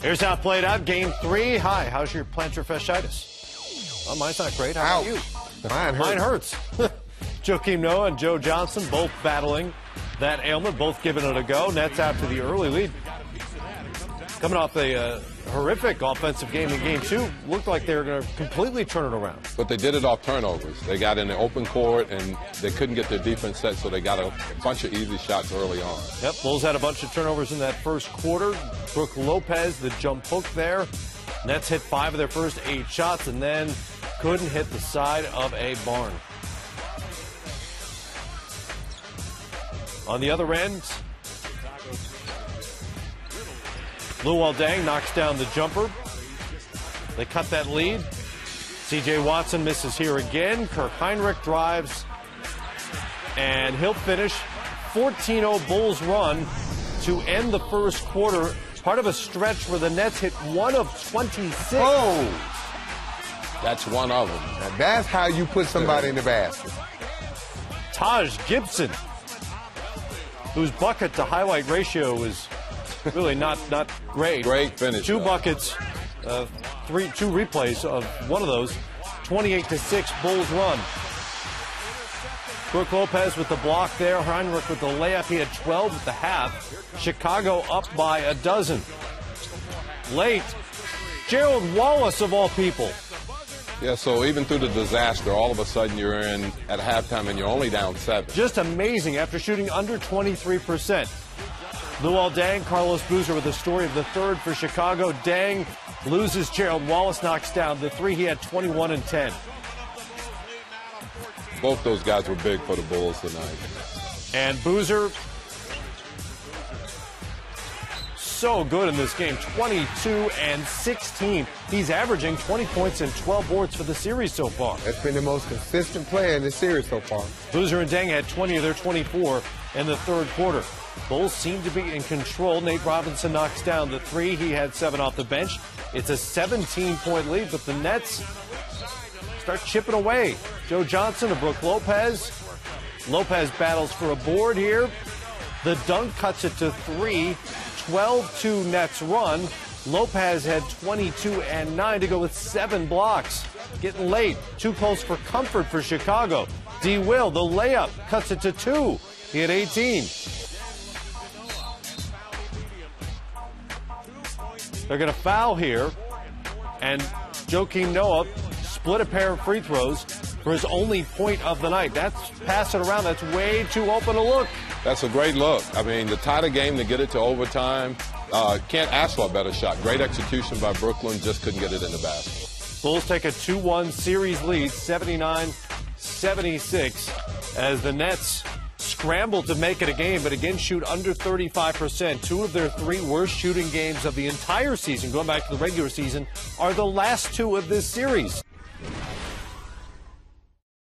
Here's how it played out. Game 3. Hi, how's your plantar fasciitis? Well, mine's not great. How about you? Mine hurts. Joakim Noah and Joe Johnson both battling that ailment, both giving it a go. Nets out to the early lead. Coming off a horrific offensive game in Game 2. Looked like they were going to completely turn it around. But they did it off turnovers. They got in the open court, and they couldn't get their defense set, so they got a bunch of easy shots early on. Yep, Bulls had a bunch of turnovers in that first quarter. Brook Lopez, the jump hook there. Nets hit 5 of their first 8 shots, and then couldn't hit the side of a barn. On the other end, Luol Deng knocks down the jumper. They cut that lead. C.J. Watson misses here again. Kirk Heinrich drives, and he'll finish 14-0 Bulls run to end the first quarter. Part of a stretch where the Nets hit 1 of 26. Oh! That's one of them. Now that's how you put somebody in the basket. Taj Gibson, whose bucket to highlight ratio is really not great. Great finish. 2 buckets, 2 replays of one of those. 28-6 Bulls run. Brook Lopez with the block there. Heinrich with the layup. He had 12 at the half. Chicago up by a dozen. Late, Gerald Wallace of all people. Yeah, so even through the disaster, all of a sudden you're in at halftime and you're only down 7. Just amazing after shooting under 23%. Luol Deng, Carlos Boozer with the story of the third for Chicago. Deng loses. Gerald Wallace knocks down the 3. He had 21 and 10. Both those guys were big for the Bulls tonight. And Boozer, so good in this game, 22 and 16. He's averaging 20 points and 12 boards for the series so far. That's been the most consistent player in the series so far. Boozer and Deng had 20 of their 24 in the third quarter. Bulls seem to be in control. Nate Robinson knocks down the 3. He had 7 off the bench. It's a 17-point lead, but the Nets start chipping away. Joe Johnson to Brook Lopez. Lopez battles for a board here. The dunk cuts it to 3. 12-2 Nets run. Lopez had 22 and 9 to go with 7 blocks. Getting late. Too close for comfort for Chicago. D. Will, the layup, cuts it to 2. He had 18. They're going to foul here. And Joakim Noah split a pair of free throws for his only point of the night. That's pass it around. That's way too open a look. That's a great look. I mean, to tie the game, to get it to overtime, can't ask for a better shot. Great execution by Brooklyn, just couldn't get it in the basket. Bulls take a 2-1 series lead, 79-76, as the Nets scramble to make it a game, but again shoot under 35%. 2 of their 3 worst shooting games of the entire season, going back to the regular season, are the last 2 of this series.